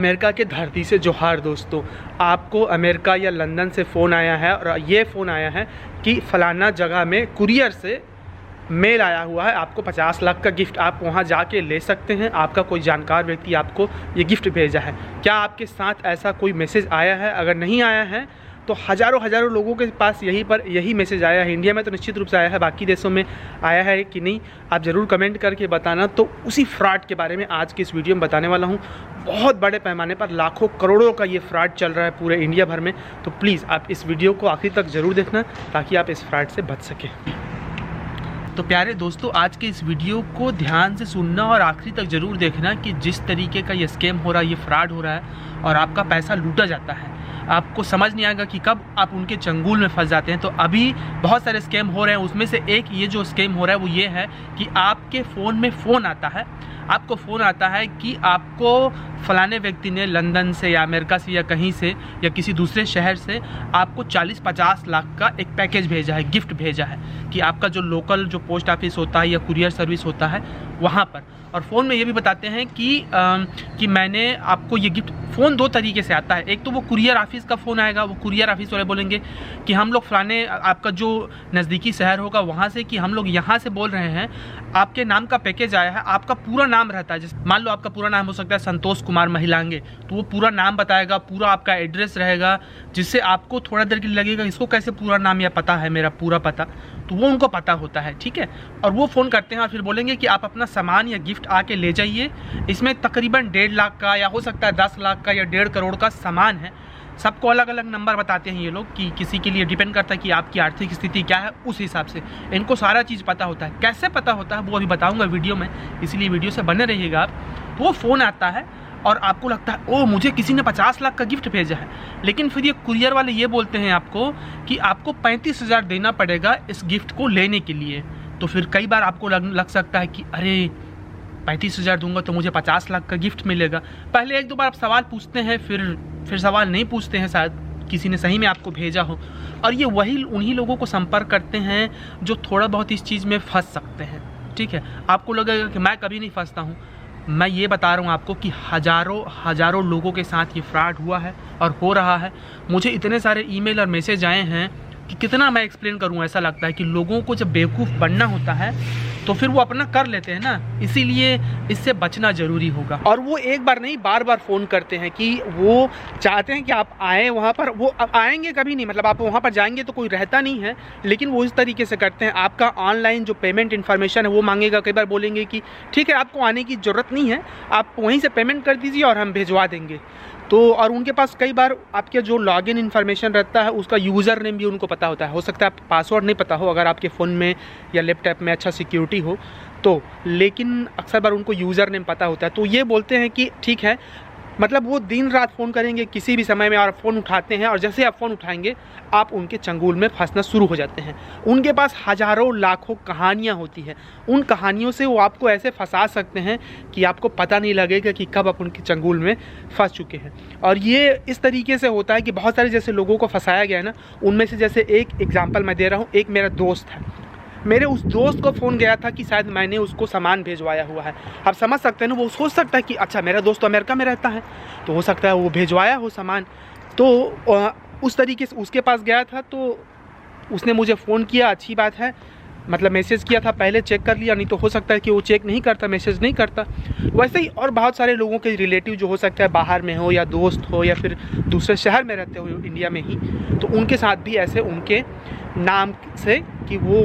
America के धरती से जोहार दोस्तों। आपको अमेरिका या लंदन से फ़ोन आया है और ये फ़ोन आया है कि फ़लाना जगह में कुरियर से मेल आया हुआ है, आपको 50 लाख का गिफ्ट, आप वहां जाके ले सकते हैं। आपका कोई जानकार व्यक्ति आपको ये गिफ्ट भेजा है। क्या आपके साथ ऐसा कोई मैसेज आया है? अगर नहीं आया है तो हज़ारों लोगों के पास यही मैसेज आया है। इंडिया में तो निश्चित रूप से आया है, बाकी देशों में आया है कि नहीं आप ज़रूर कमेंट करके बताना। तो उसी फ्रॉड के बारे में आज की इस वीडियो में बताने वाला हूँ। बहुत बड़े पैमाने पर लाखों करोड़ों का ये फ्रॉड चल रहा है पूरे इंडिया भर में। तो प्लीज़ आप इस वीडियो को आखिर तक ज़रूर देखना ताकि आप इस फ्रॉड से बच सकें। तो प्यारे दोस्तों, आज के इस वीडियो को ध्यान से सुनना और आखिरी तक ज़रूर देखना कि जिस तरीके का ये स्कैम हो रहा है, ये फ्रॉड हो रहा है और आपका पैसा लूटा जाता है, आपको समझ नहीं आएगा कि कब आप उनके चंगुल में फंस जाते हैं। तो अभी बहुत सारे स्कैम हो रहे हैं, उसमें से एक ये जो स्कैम हो रहा है वो ये है कि आपके फ़ोन में फ़ोन आता है, आपको फ़ोन आता है कि आपको फ़लाने व्यक्ति ने लंदन से या अमेरिका से या कहीं से या किसी दूसरे शहर से आपको 40-50 लाख का एक पैकेज भेजा है, गिफ्ट भेजा है कि आपका जो लोकल जो पोस्ट ऑफिस होता है या कुरियर सर्विस होता है वहाँ पर। और फ़ोन में ये भी बताते हैं कि मैंने आपको ये गिफ्ट। फ़ोन दो तरीके से आता है, एक तो वो कुरियर ऑफिस का फ़ोन आएगा, वो कुरियर ऑफिस वाले बोलेंगे कि हम लोग फलाने आपका जो नज़दीकी शहर होगा वहाँ से कि हम लोग यहाँ से बोल रहे हैं, आपके नाम का पैकेज आया है। आपका पूरा नाम रहता है, जैसे मान लो आपका पूरा नाम हो सकता है संतोष कुमार महिलांगे, तो वो पूरा नाम बताएगा, पूरा आपका एड्रेस रहेगा, जिससे आपको थोड़ा देर के लिए लगेगा इसको कैसे पूरा नाम या पता है मेरा पूरा पता, तो वो उनको पता होता है, ठीक है। और वो फ़ोन करते हैं और फिर बोलेंगे कि आप अपना सामान या गिफ्ट आके ले जाइए। इसमें तकरीबन 1.5 लाख का या हो सकता है 10 लाख का या 1.5 करोड़ का सामान है। सबको अलग अलग नंबर बताते हैं ये लोग कि किसी के लिए डिपेंड करता है कि आपकी आर्थिक स्थिति क्या है, उस हिसाब से इनको सारा चीज़ पता होता है। कैसे पता होता है वो अभी बताऊंगा वीडियो में, इसलिए वीडियो से बने रहिएगा आप। तो वो फ़ोन आता है और आपको लगता है ओ मुझे किसी ने 50 लाख का गिफ्ट भेजा है, लेकिन फिर ये कुरियर वाले ये बोलते हैं आपको कि आपको 35,000 देना पड़ेगा इस गिफ्ट को लेने के लिए। तो फिर कई बार आपको लग सकता है कि अरे 35,000 दूंगा तो मुझे 50 लाख का गिफ्ट मिलेगा। पहले एक दो बार आप सवाल पूछते हैं, फिर सवाल नहीं पूछते हैं, शायद किसी ने सही में आपको भेजा हो। और ये उन्हीं लोगों को संपर्क करते हैं जो थोड़ा बहुत इस चीज़ में फंस सकते हैं, ठीक है। आपको लगेगा कि मैं कभी नहीं फंसता हूँ, मैं ये बता रहा हूँ आपको कि हज़ारों लोगों के साथ ये फ्रॉड हुआ है और हो रहा है। मुझे इतने सारे ईमेल और मैसेज आए हैं कि कितना मैं एक्सप्लेन करूँ। ऐसा लगता है कि लोगों को जब बेवकूफ़ बनना होता है तो फिर वो अपना कर लेते हैं ना, इसीलिए इससे बचना ज़रूरी होगा। और वो एक बार नहीं बार बार फ़ोन करते हैं कि वो चाहते हैं कि आप आएँ वहाँ पर। वो आएंगे कभी नहीं, मतलब आप वहाँ पर जाएंगे तो कोई रहता नहीं है, लेकिन वो इस तरीके से करते हैं। आपका ऑनलाइन जो पेमेंट इन्फॉर्मेशन है वो मांगेगा। कई बार बोलेंगे कि ठीक है आपको आने की ज़रूरत नहीं है, आप वहीं से पेमेंट कर दीजिए और हम भिजवा देंगे। तो और उनके पास कई बार आपके जो लॉगिन इन्फॉर्मेशन रहता है उसका यूज़र नेम भी उनको पता होता है। हो सकता है पासवर्ड नहीं पता हो अगर आपके फ़ोन में या लैपटॉप में अच्छा सिक्योरिटी हो तो, लेकिन अक्सर बार उनको यूज़र नेम पता होता है। तो ये बोलते हैं कि ठीक है, मतलब वो दिन रात फ़ोन करेंगे किसी भी समय में, और फ़ोन उठाते हैं और जैसे आप फ़ोन उठाएंगे आप उनके चंगुल में फंसना शुरू हो जाते हैं। उनके पास हज़ारों लाखों कहानियाँ होती हैं, उन कहानियों से वो आपको ऐसे फंसा सकते हैं कि आपको पता नहीं लगेगा कि कब आप उनके चंगुल में फंस चुके हैं। और ये इस तरीके से होता है कि बहुत सारे जैसे लोगों को फंसाया गया है ना, उनमें से जैसे एक एग्जाम्पल मैं दे रहा हूँ। एक मेरा दोस्त है, मेरे उस दोस्त को फ़ोन गया था कि शायद मैंने उसको सामान भेजवाया हुआ है। आप समझ सकते हैं ना, वो सोच सकता है कि अच्छा मेरा दोस्त तो अमेरिका में रहता है तो हो सकता है वो भेजवाया हो सामान। तो उस तरीके से उसके पास गया था, तो उसने मुझे फ़ोन किया, अच्छी बात है, मतलब मैसेज किया था, पहले चेक कर लिया, नहीं तो हो सकता है कि वो चेक नहीं करता, मैसेज नहीं करता। वैसे ही और बहुत सारे लोगों के रिलेटिव जो हो सकता है बाहर में हो या दोस्त हो या फिर दूसरे शहर में रहते हो इंडिया में ही, तो उनके साथ भी ऐसे उनके नाम से कि वो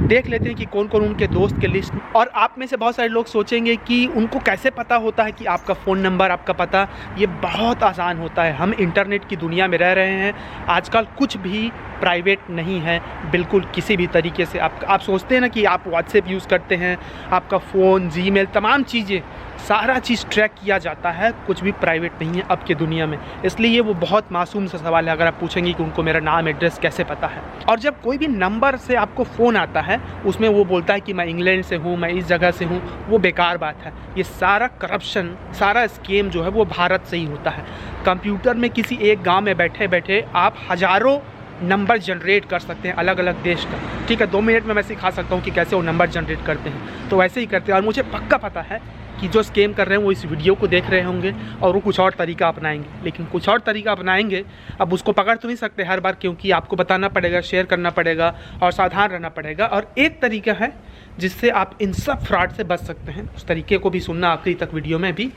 देख लेते हैं कि कौन कौन उनके दोस्त के लिस्ट। और आप में से बहुत सारे लोग सोचेंगे कि उनको कैसे पता होता है कि आपका फ़ोन नंबर, आपका पता। ये बहुत आसान होता है, हम इंटरनेट की दुनिया में रह रहे हैं आजकल, कुछ भी प्राइवेट नहीं है बिल्कुल किसी भी तरीके से। आप सोचते हैं ना कि आप व्हाट्सएप यूज़ करते हैं, आपका फ़ोन, जीमेल, तमाम चीज़ें, सारा चीज़ ट्रैक किया जाता है, कुछ भी प्राइवेट नहीं है अब की दुनिया में। इसलिए वो बहुत मासूम सा सवाल है अगर आप पूछेंगे कि उनको मेरा नाम, एड्रेस कैसे पता है। और जब कोई भी नंबर से आपको फ़ोन आता है उसमें वो बोलता है कि मैं इंग्लैंड से हूँ, मैं इस जगह से हूँ, वो बेकार बात है। ये सारा करप्शन, सारा स्कैम जो है वो भारत से ही होता है। कंप्यूटर में किसी एक गाँव में बैठे बैठे आप हज़ारों नंबर जनरेट कर सकते हैं अलग अलग देश का, ठीक है। 2 मिनट में मैं सिखा सकता हूँ कि कैसे वो नंबर जनरेट करते हैं, तो वैसे ही करते हैं। और मुझे पक्का पता है कि जो स्कैम कर रहे हैं वो इस वीडियो को देख रहे होंगे और वो कुछ और तरीका अपनाएंगे, लेकिन कुछ और तरीका अपनाएंगे। अब उसको पकड़ तो नहीं सकते हर बार, क्योंकि आपको बताना पड़ेगा, शेयर करना पड़ेगा और सावधान रहना पड़ेगा। और एक तरीका है जिससे आप इन सब फ्रॉड से बच सकते हैं, उस तरीके को भी सुनना आखिरी तक वीडियो में भी।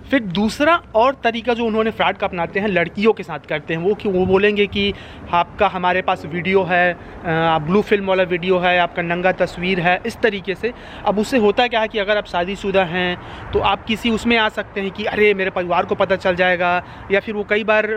फिर दूसरा और तरीका जो उन्होंने फ्रॉड का अपनाते हैं, लड़कियों के साथ करते हैं। वो बोलेंगे कि आपका हमारे पास वीडियो है, ब्लू फिल्म वाला वीडियो है, आपका नंगा तस्वीर है, इस तरीके से। अब उससे होता क्या है कि अगर आप शादीशुदा हैं तो आप किसी उसमें आ सकते हैं कि अरे मेरे परिवार को पता चल जाएगा, या फिर वो कई बार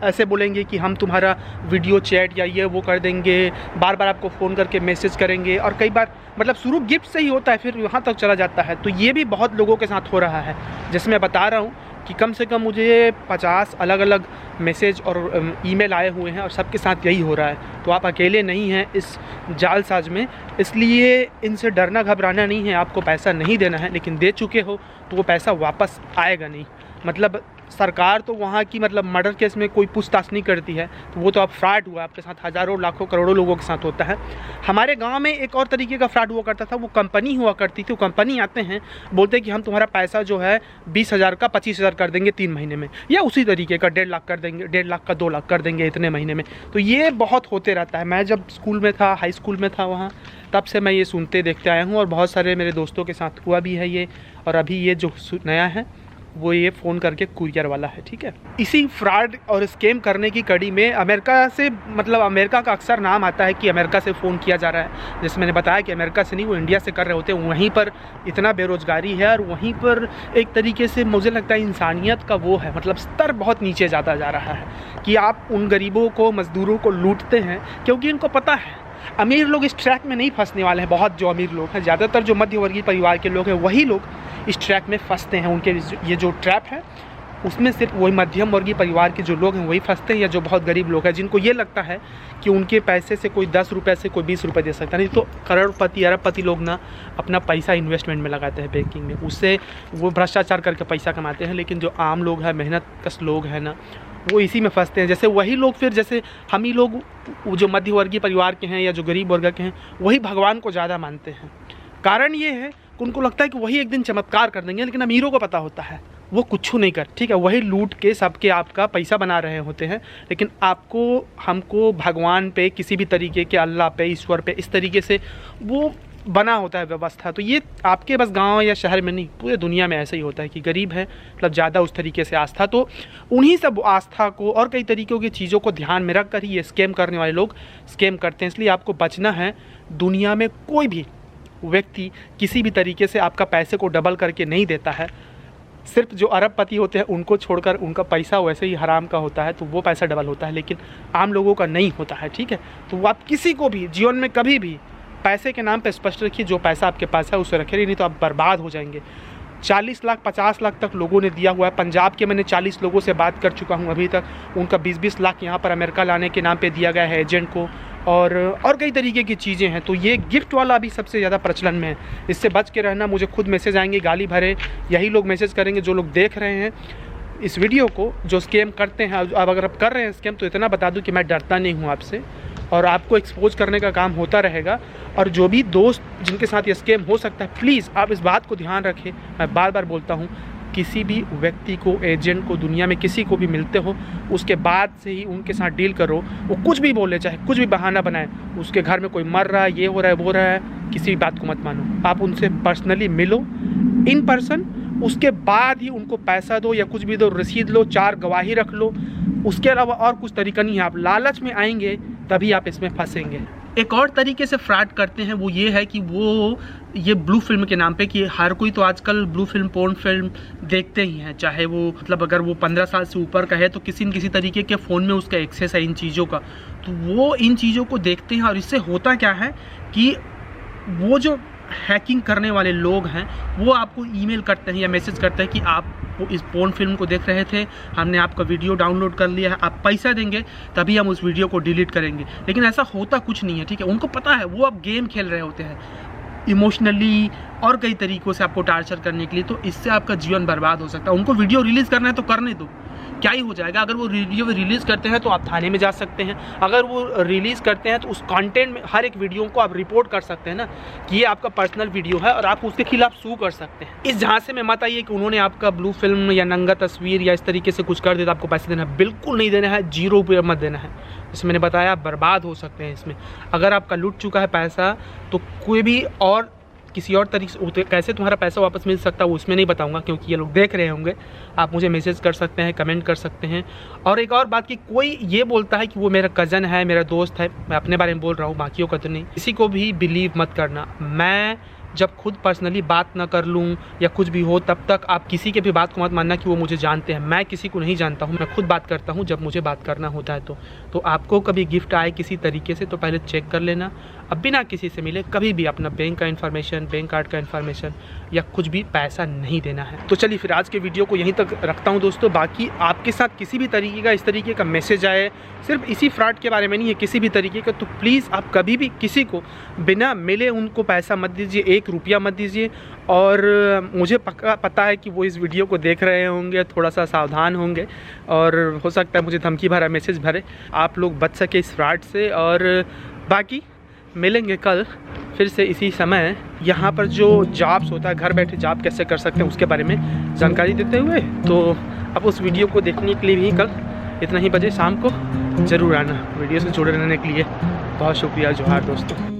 ऐसे बोलेंगे कि हम तुम्हारा वीडियो चैट या ये वो कर देंगे, बार बार आपको फ़ोन करके मैसेज करेंगे। और कई बार मतलब शुरू गिफ्ट से ही होता है, फिर वहाँ तक चला जाता है। तो ये भी बहुत लोगों के साथ हो रहा है, जिसमें मैं बता रहा हूँ कि कम से कम मुझे 50 अलग अलग मैसेज और ईमेल आए हुए हैं और सबके साथ यही हो रहा है। तो आप अकेले नहीं हैं इस जालसाज में, इसलिए इनसे डरना घबराना नहीं है। आपको पैसा नहीं देना है, लेकिन दे चुके हो तो वो पैसा वापस आएगा नहीं। मतलब सरकार तो वहाँ की मतलब मर्डर केस में कोई पूछताछ नहीं करती है, तो वो तो अब फ्रॉड हुआ, आपके साथ हज़ारों लाखों करोड़ों लोगों के साथ होता है। हमारे गांव में एक और तरीके का फ्रॉड हुआ करता था, वो कंपनी हुआ करती थी। वो कंपनी आते हैं, बोलते हैं कि हम तुम्हारा पैसा जो है 20,000 का 25,000 कर देंगे 3 महीने में, या उसी तरीके का 1.5 लाख कर देंगे, 1.5 लाख का 2 लाख कर देंगे इतने महीने में। तो ये बहुत होते रहता है। मैं जब स्कूल में था, हाई स्कूल में था वहाँ, तब से मैं ये सुनते देखते आया हूँ और बहुत सारे मेरे दोस्तों के साथ हुआ भी है ये। और अभी ये जो नया है वो ये फ़ोन करके कुरियर वाला है, ठीक है। इसी फ्रॉड और स्कैम करने की कड़ी में अमेरिका से, मतलब अमेरिका का अक्सर नाम आता है कि अमेरिका से फ़ोन किया जा रहा है। जैसे मैंने बताया कि अमेरिका से नहीं, वो इंडिया से कर रहे होते हैं। वहीं पर इतना बेरोज़गारी है और वहीं पर एक तरीके से मुझे लगता है इंसानियत का वो है, मतलब स्तर बहुत नीचे जाता जा रहा है कि आप उन गरीबों को, मज़दूरों को लूटते हैं, क्योंकि इनको पता है अमीर लोग इस ट्रैक में नहीं फंसने वाले हैं। बहुत जो अमीर लोग हैं, ज़्यादातर जो मध्यवर्गीय परिवार के लोग हैं, वही लोग इस ट्रैक में फंसते हैं। उनके ये जो ट्रैप है उसमें सिर्फ वही मध्यम वर्गीय परिवार के जो लोग हैं वही फंसते हैं, या जो बहुत गरीब लोग हैं जिनको ये लगता है कि उनके पैसे से कोई 10 रुपये से कोई 20 रुपये दे सकता नहीं। तो करोड़पति अरबपति लोग ना अपना पैसा इन्वेस्टमेंट में लगाते हैं बैंकिंग में, उससे वो भ्रष्टाचार करके पैसा कमाते हैं। लेकिन जो आम लोग हैं, मेहनत कश लोग हैं ना, वो इसी में फंसते हैं। जैसे वही लोग फिर, जैसे हम ही लोग जो मध्यवर्गीय परिवार के हैं या जो गरीब वर्ग के हैं, वही भगवान को ज़्यादा मानते हैं। कारण ये है कि उनको लगता है कि वही एक दिन चमत्कार कर देंगे, लेकिन अमीरों को पता होता है वो कुछ नहीं कर, ठीक है। वही लूट के सबके आपका पैसा बना रहे होते हैं, लेकिन आपको, हमको भगवान पे, किसी भी तरीके के अल्लाह पे, ईश्वर पे, इस तरीके से वो बना होता है व्यवस्था। तो ये आपके बस गांव या शहर में नहीं, पूरे दुनिया में ऐसा ही होता है कि गरीब है मतलब ज़्यादा उस तरीके से आस्था, तो उन्हीं सब आस्था को और कई तरीक़ों की चीज़ों को ध्यान में रख कर ही ये स्कैम करने वाले लोग स्कैम करते हैं। इसलिए आपको बचना है। दुनिया में कोई भी व्यक्ति किसी भी तरीके से आपका पैसे को डबल करके नहीं देता है। सिर्फ जो अरबपति होते हैं उनको छोड़कर उनका पैसा वैसे ही हराम का होता है, तो वो पैसा डबल होता है, लेकिन आम लोगों का नहीं होता है, ठीक है। तो आप किसी को भी जीवन में कभी भी पैसे के नाम पे स्पष्ट रखिए, जो पैसा आपके पास है उसे रखिए, नहीं तो आप बर्बाद हो जाएंगे। 40 लाख 50 लाख तक लोगों ने दिया हुआ है। पंजाब के मैंने 40 लोगों से बात कर चुका हूं अभी तक, उनका 20-20 लाख यहाँ पर अमेरिका लाने के नाम पे दिया गया है एजेंट को, और कई तरीके की चीज़ें हैं। तो ये गिफ्ट वाला अभी सबसे ज़्यादा प्रचलन में है, इससे बच के रहना। मुझे खुद मैसेज आएंगे गाली भरे, यही लोग मैसेज करेंगे जो लोग देख रहे हैं इस वीडियो को, जो स्कैम करते हैं। अब अगर आप कर रहे हैं स्कैम, तो इतना बता दूं कि मैं डरता नहीं हूं आपसे, और आपको एक्सपोज करने का काम होता रहेगा। और जो भी दोस्त जिनके साथ ये स्कैम हो सकता है, प्लीज़ आप इस बात को ध्यान रखें। मैं बार बार बोलता हूँ, किसी भी व्यक्ति को, एजेंट को, दुनिया में किसी को भी मिलते हो, उसके बाद से ही उनके साथ डील करो। वो कुछ भी बोले, चाहे कुछ भी बहाना बनाए, उसके घर में कोई मर रहा है, ये हो रहा है, वो रहा है, किसी भी बात को मत मानो। आप उनसे पर्सनली मिलो इन पर्सन, उसके बाद ही उनको पैसा दो या कुछ भी दो, रसीद लो, 4 गवाही रख लो। उसके अलावा और कुछ तरीका नहीं है। आप लालच में आएंगे तभी आप इसमें फंसेंगे। एक और तरीके से फ्रॉड करते हैं, वो ये है कि वो ये ब्लू फिल्म के नाम पे, कि हर कोई तो आजकल ब्लू फिल्म, पोर्न फिल्म देखते ही हैं, चाहे वो मतलब अगर वो 15 साल से ऊपर का है तो किसी न किसी तरीके के फ़ोन में उसका एक्सेस है इन चीज़ों का, तो वो इन चीज़ों को देखते हैं। और इससे होता क्या है कि वो जो हैकिंग करने वाले लोग हैं वो आपको ईमेल करते हैं या मैसेज करते हैं कि आप इस पोर्न फिल्म को देख रहे थे, हमने आपका वीडियो डाउनलोड कर लिया है, आप पैसा देंगे तभी हम उस वीडियो को डिलीट करेंगे। लेकिन ऐसा होता कुछ नहीं है, ठीक है। उनको पता है वो अब गेम खेल रहे होते हैं इमोशनली और कई तरीक़ों से आपको टार्चर करने के लिए, तो इससे आपका जीवन बर्बाद हो सकता है। उनको वीडियो रिलीज़ करना है तो करने दो, क्या ही हो जाएगा। अगर वो वीडियो रिलीज़ करते हैं तो आप थाने में जा सकते हैं, अगर वो रिलीज़ करते हैं तो उस कंटेंट में हर एक वीडियो को आप रिपोर्ट कर सकते हैं ना कि ये आपका पर्सनल वीडियो है और आप उसके खिलाफ सू कर सकते हैं। इस झांसे में मत आइए कि उन्होंने आपका ब्लू फिल्म या नंगा तस्वीर या इस तरीके से कुछ कर दिया तो आपको पैसे देना है, बिल्कुल नहीं देना है, 0 रुपये मत देना है। जैसे मैंने बताया, आप बर्बाद हो सकते हैं इसमें। अगर आपका लूट चुका है पैसा तो कोई भी और किसी और तरीके से कैसे तुम्हारा पैसा वापस मिल सकता है वो उसमें नहीं बताऊंगा, क्योंकि ये लोग देख रहे होंगे। आप मुझे मैसेज कर सकते हैं, कमेंट कर सकते हैं। और एक और बात कि कोई ये बोलता है कि वो मेरा कज़न है, मेरा दोस्त है, मैं अपने बारे में बोल रहा हूँ, बाकियों का तो नहीं। किसी को भी बिलीव मत करना। मैं जब खुद पर्सनली बात ना कर लूँ या कुछ भी हो तब तक आप किसी के भी बात को मत मानना कि वो मुझे जानते हैं। मैं किसी को नहीं जानता हूँ, मैं खुद बात करता हूँ जब मुझे बात करना होता है। तो आपको कभी गिफ्ट आए किसी तरीके से तो पहले चेक कर लेना। अब बिना किसी से मिले कभी भी अपना बैंक का इन्फॉर्मेशन, बैंक कार्ड का इन्फॉर्मेशन या कुछ भी पैसा नहीं देना है। तो चलिए फिर आज के वीडियो को यहीं तक रखता हूँ दोस्तों। बाकी आपके साथ किसी भी तरीके का इस तरीके का मैसेज आए, सिर्फ इसी फ्रॉड के बारे में नहीं है, किसी भी तरीके का, तो प्लीज़ आप कभी भी किसी को बिना मिले उनको पैसा मत दीजिए, 1 रुपया मत दीजिए। और मुझे पता है कि वो इस वीडियो को देख रहे होंगे, थोड़ा सा सावधान होंगे और हो सकता है मुझे धमकी भरा मैसेज भरे, आप लोग बच सके इस फ्रॉड से। और बाकी मिलेंगे कल फिर से इसी समय। यहाँ पर जो जॉब्स होता है, घर बैठे जॉब कैसे कर सकते हैं उसके बारे में जानकारी देते हुए। तो अब उस वीडियो को देखने के लिए भी कल इतना ही बजे शाम को ज़रूर आना। वीडियो से जुड़े रहने के लिए बहुत शुक्रिया। जोहार दोस्तों।